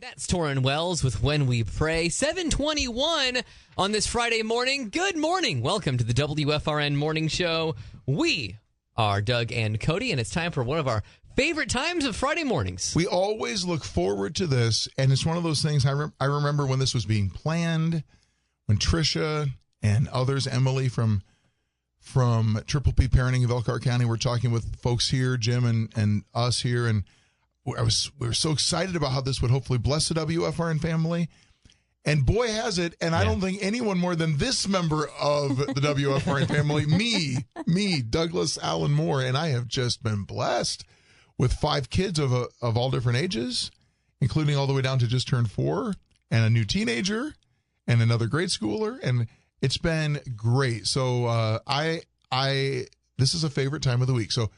That's Torrin Wells with When We Pray. 7:21 on this Friday morning. Good morning. Welcome to the WFRN Morning Show. We are Doug and Cody, and it's time for one of our favorite times of Friday mornings. We always look forward to this, and it's one of those things I remember when this was being planned, when Trisha and others, Emily from Triple P Parenting of Elkhart County, were talking with folks here, Jim and us here, and we were so excited about how this would hopefully bless the WFRN family. And boy, has it. And I don't think anyone more than this member of the WFRN family, me, Douglas Allen Moore. And I have just been blessed with 5 kids of all different ages, including all the way down to just turned 4, and a new teenager and another grade schooler. And it's been great. So this is a favorite time of the week. So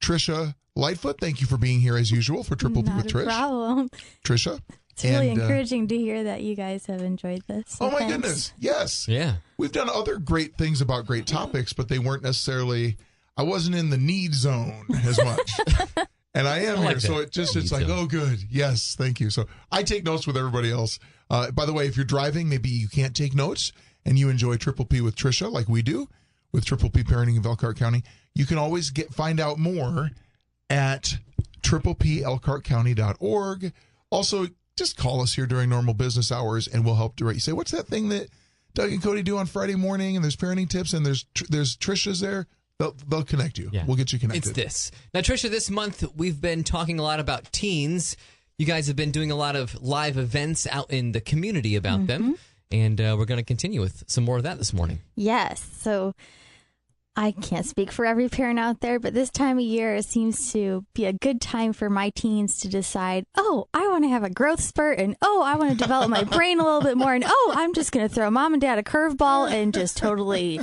Trisha Lightfoot, thank you for being here as usual for Triple P with Trish. Not a problem. Trisha. It's really encouraging to hear that you guys have enjoyed this. So my goodness. Yes. Yeah. We've done other great things about great topics, but they weren't necessarily, I wasn't in the need zone as much. And I am here. So it's like, oh, good. Yes. Thank you. So I take notes with everybody else. By the way, if you're driving, maybe you can't take notes and you enjoy Triple P with Trisha like we do with Triple P Parenting of Elkhart County, you can always find out more at trippleplkartcounty.org. Also, just call us here during normal business hours and we'll help direct you. Say, what's that thing that Doug and Cody do on Friday morning? And there's parenting tips and there's Trisha's there. They'll connect you. Yeah. We'll get you connected. It's this. Now, Trisha, this month we've been talking a lot about teens. You guys have been doing a lot of live events out in the community about them. And we're going to continue with some more of that this morning. Yes. So I can't speak for every parent out there, but this time of year, it seems to be a good time for my teens to decide, oh, I want to have a growth spurt, and oh, I want to develop my brain a little bit more, and oh, I'm just going to throw mom and dad a curveball and just totally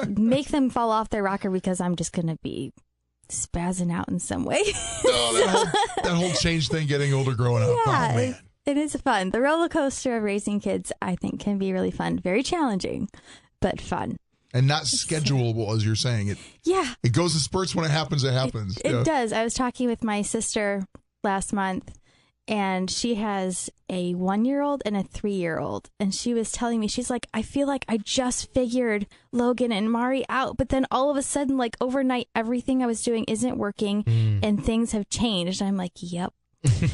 make them fall off their rocker because I'm just going to be spazzing out in some way. That whole change thing, getting older, growing up. Yeah, oh, man. It is fun. The roller coaster of raising kids, I think, can be really fun. Very challenging, but fun. And not schedulable, as you're saying. It goes in spurts. When it happens, it happens. It does. I was talking with my sister last month, and she has a 1-year-old and a 3-year-old. And she was telling me, she's like, I feel like I just figured Logan and Mari out. But then all of a sudden, like overnight, everything I was doing isn't working and things have changed. And I'm like, yep.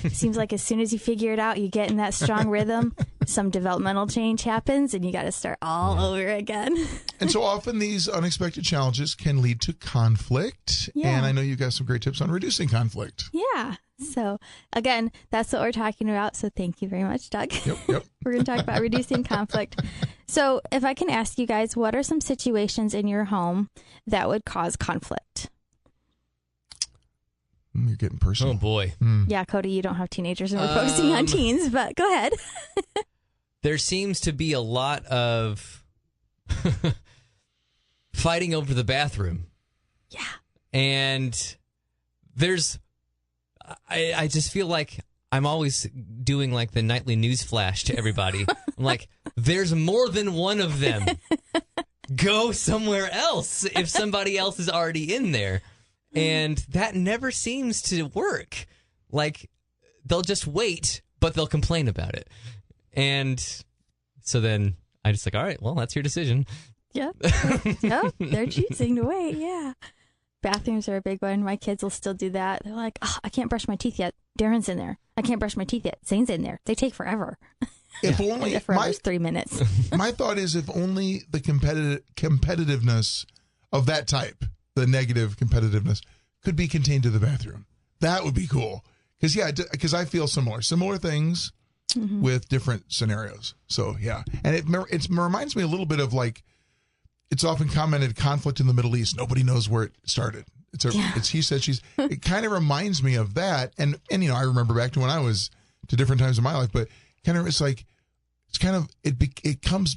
Seems like as soon as you figure it out, you get in that strong rhythm, some developmental change happens, and you got to start all over again. And so often these unexpected challenges can lead to conflict. Yeah. And I know you've got some great tips on reducing conflict. Yeah. So, again, that's what we're talking about. So thank you very much, Doug. Yep. We're going to talk about reducing conflict. So if I can ask you guys, what are some situations in your home that would cause conflict? You're getting personal. Oh, boy. Yeah, Cody, you don't have teenagers and we're focusing on teens, but go ahead. There seems to be a lot of fighting over the bathroom. Yeah. And I just feel like I'm always doing like the nightly news flash to everybody. I'm like, there's more than one of them. Go somewhere else if somebody else is already in there. And that never seems to work. Like, they'll just wait, but they'll complain about it. And so then I just like, all right, well, that's your decision. Yeah. Oh, they're choosing to wait. Yeah. Bathrooms are a big one. My kids will still do that. They're like, oh, I can't brush my teeth yet. Darren's in there. I can't brush my teeth yet. Zane's in there. They take forever. If only forever's 3 minutes. My thought is if only the competitiveness of that type, the negative competitiveness, could be contained to the bathroom. That would be cool. Because I feel similar things with different scenarios. So, yeah. And it reminds me a little bit of like, it's often commented conflict in the Middle East. Nobody knows where it started. It's he said, she's. It kind of reminds me of that. And I remember back to when I was to different times in my life, but it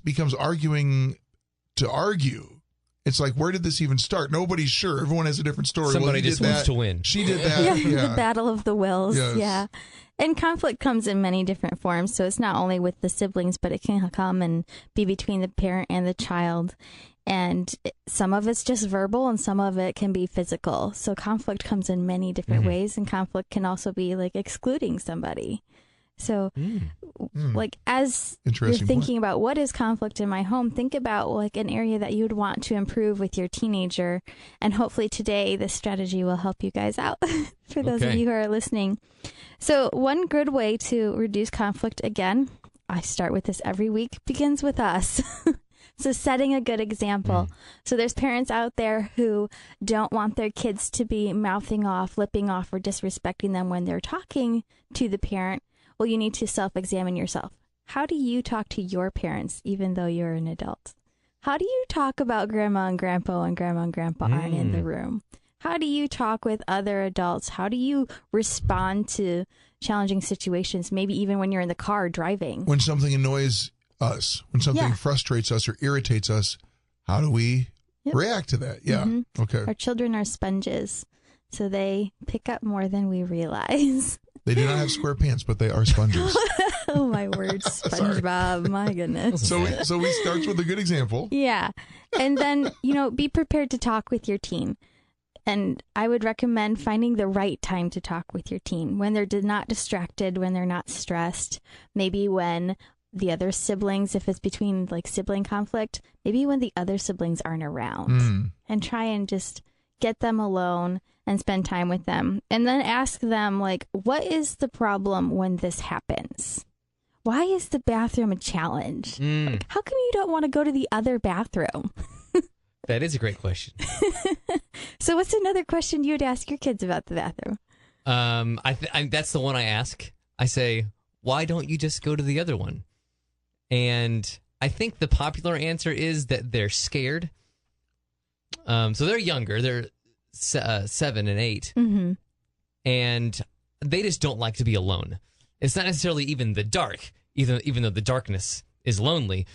becomes arguing to argue. It's like, where did this even start? Nobody's sure. Everyone has a different story. Somebody just wants to win. She did that. Yeah. The battle of the wills. Yes. Yeah. And conflict comes in many different forms. So it's not only with the siblings, but it can come and be between the parent and the child. And some of it's just verbal and some of it can be physical. So conflict comes in many different ways. And conflict can also be like excluding somebody. So, like, as you're Interesting thinking about what is conflict in my home, think about like an area that you would want to improve with your teenager. And hopefully today, this strategy will help you guys out for those of you who are listening. So one good way to reduce conflict, again, I start with this every week, begins with us. So setting a good example. So there's parents out there who don't want their kids to be mouthing off, lipping off, or disrespecting them when they're talking to the parent. Well, you need to self-examine yourself. How do you talk to your parents, even though you're an adult? How do you talk about grandma and grandpa when grandma and grandpa aren't in the room? How do you talk with other adults? How do you respond to challenging situations, maybe even when you're in the car driving? When something annoys us, when something frustrates us or irritates us, how do we react to that? Yeah. Okay. Our children are sponges, so they pick up more than we realize. They do not have square pants, but they are sponges. Oh, my word, SpongeBob. My goodness. So we start with a good example. Yeah. And then, be prepared to talk with your teen. And I would recommend finding the right time to talk with your teen, when they're not distracted, when they're not stressed, maybe when the other siblings, if it's between like sibling conflict, maybe when the other siblings aren't around, and try and just get them alone and spend time with them. And then ask them, like, what is the problem when this happens? Why is the bathroom a challenge? Like, how come you don't want to go to the other bathroom? That is a great question. So what's another question you would ask your kids about the bathroom? That's the one I ask. I say, why don't you just go to the other one? And I think the popular answer is that they're scared. So they're younger. They're 7 and 8. And they just don't like to be alone. It's not necessarily even the dark, even though the darkness is lonely.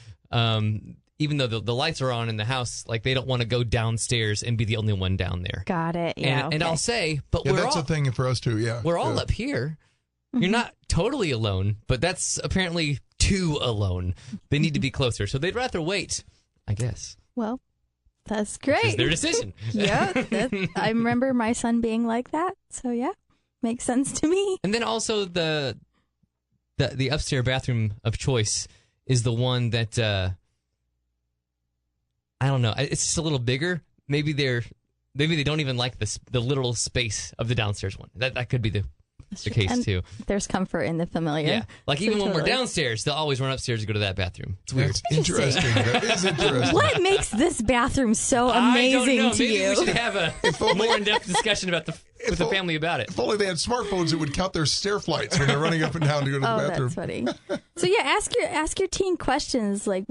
Even though the lights are on in the house, like they don't want to go downstairs and be the only one down there. Got it. Yeah. And I'll say, but that's a thing for us too. Yeah, we're all up here. You're not totally alone, but that's apparently too alone. They need to be closer, so they'd rather wait, I guess. Well, that's great. It's their decision. I remember my son being like that. So yeah, makes sense to me. And then also the upstairs bathroom of choice is the one that I don't know. It's just a little bigger. Maybe they don't even like the literal space of the downstairs one. That could be the case and too. There's comfort in the familiar. Yeah, like even when we're downstairs, they'll always run upstairs to go to that bathroom. It's weird. That's interesting. That is interesting. What makes this bathroom so amazing I don't know. to Maybe you? we should have a more in-depth discussion about with the family about it. If only they had smartphones, it would count their stair flights when they're running up and down to go to the bathroom. That's funny. So yeah, ask your teen questions like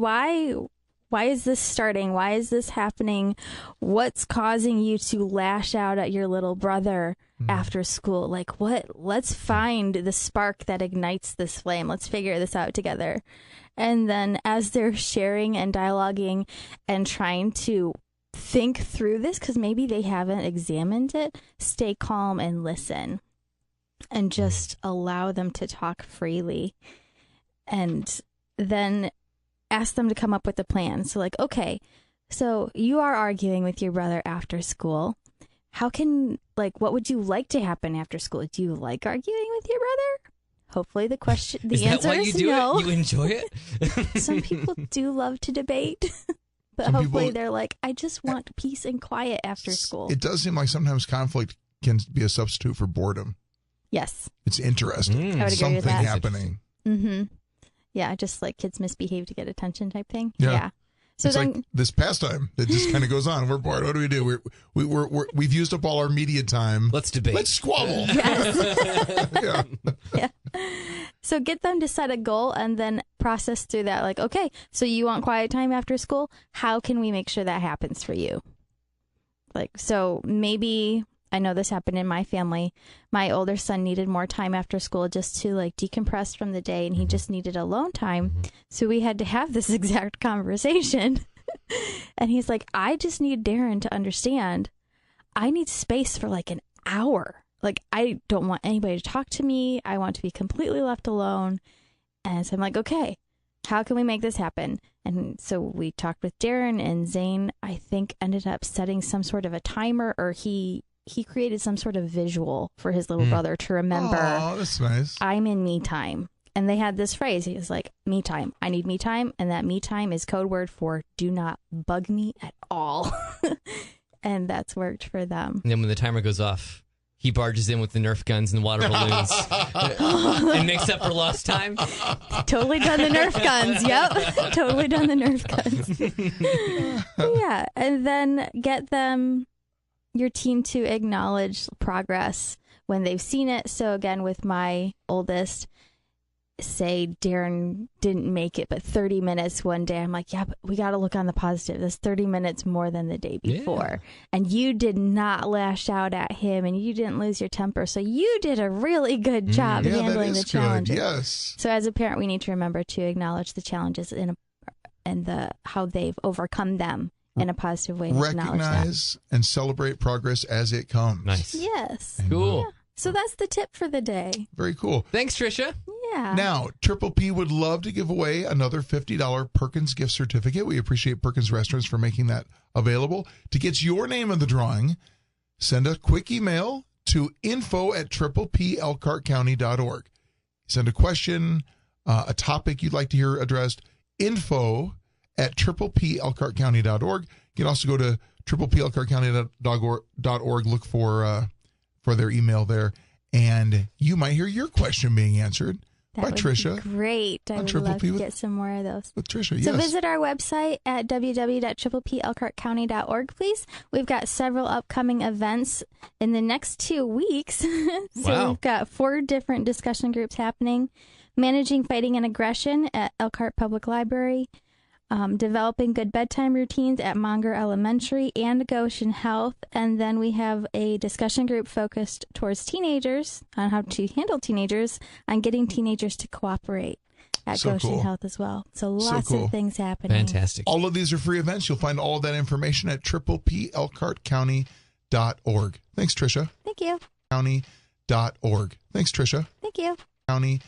why is this starting? Why is this happening? What's causing you to lash out at your little brother after school? Like let's find the spark that ignites this flame. Let's figure this out together. And then as they're sharing and dialoguing and trying to think through this, because maybe they haven't examined it, stay calm and listen and just allow them to talk freely. And then ask them to come up with a plan. So like, okay, so you are arguing with your brother after school. What would you like to happen after school? Do you like arguing with your brother? Hopefully the answer is no. Is that why you do it? You enjoy it? Some people do love to debate, but hopefully they're like, I just want peace and quiet after school. It does seem like sometimes conflict can be a substitute for boredom. Yes. It's interesting. I would agree Something with that. happening. Mm-hmm. Yeah, just like kids misbehave to get attention type thing. Yeah. So it's then, like this pastime that just kind of goes on. We're bored. What do we do? We've used up all our media time. Let's debate. Let's squabble. Yes. Yeah. So get them to set a goal and then process through that. Like, okay, so you want quiet time after school? How can we make sure that happens for you? Like, so maybe, I know this happened in my family. My older son needed more time after school just to like decompress from the day, and he just needed alone time. So we had to have this exact conversation. And he's like, I just need Darren to understand I need space for like an hour. Like, I don't want anybody to talk to me. I want to be completely left alone. And so I'm like, okay, how can we make this happen? And so we talked with Darren, and Zane, I think, ended up setting some sort of a timer, or he created some sort of visual for his little brother to remember. Oh, that's nice. I'm in me time. And they had this phrase. He was like, me time. I need me time. And that me time is code word for do not bug me at all. And that's worked for them. And then when the timer goes off, he barges in with the Nerf guns and water balloons and makes up for lost time. Totally done the Nerf guns. Yep. Totally done the Nerf guns. Yeah. And then get your team to acknowledge progress when they've seen it. So again, with my oldest, say Darren didn't make it, but 30 minutes one day, I'm like, yeah, but we got to look on the positive. That's 30 minutes more than the day before. Yeah. And you did not lash out at him and you didn't lose your temper. So you did a really good job handling the challenges. Yes. So as a parent, we need to remember to acknowledge the challenges and how they've overcome them in a positive way. Recognize and celebrate progress as it comes. Nice. Yes. Cool. Yeah. So that's the tip for the day. Very cool. Thanks, Trisha. Yeah. Now, Triple P would love to give away another $50 Perkins gift certificate. We appreciate Perkins Restaurants for making that available. To get your name in the drawing, send a quick email to info@tripleplkartcounty.org. Send a question, a topic you'd like to hear addressed, info@tripleplkartcounty.org. You can also go to tripleplkartcounty.org, look for their email there, and you might hear your question being answered by Trisha. Great. I would love to get some more of those. With Trisha, So visit our website at www.tripleplkartcounty.org, please. We've got several upcoming events in the next 2 weeks. We've got 4 different discussion groups happening. Managing Fighting and Aggression at Elkhart Public Library. Developing good bedtime routines at Monger Elementary and Goshen Health. And then we have a discussion group focused towards teenagers on how to handle teenagers, on getting teenagers to cooperate at Goshen Health as well. So lots of things happening. Fantastic. All of these are free events. You'll find all of that information at tripleplkartcounty.org. Thanks, Trisha. Thank you. County.org. Thanks, Trisha. Thank you. County.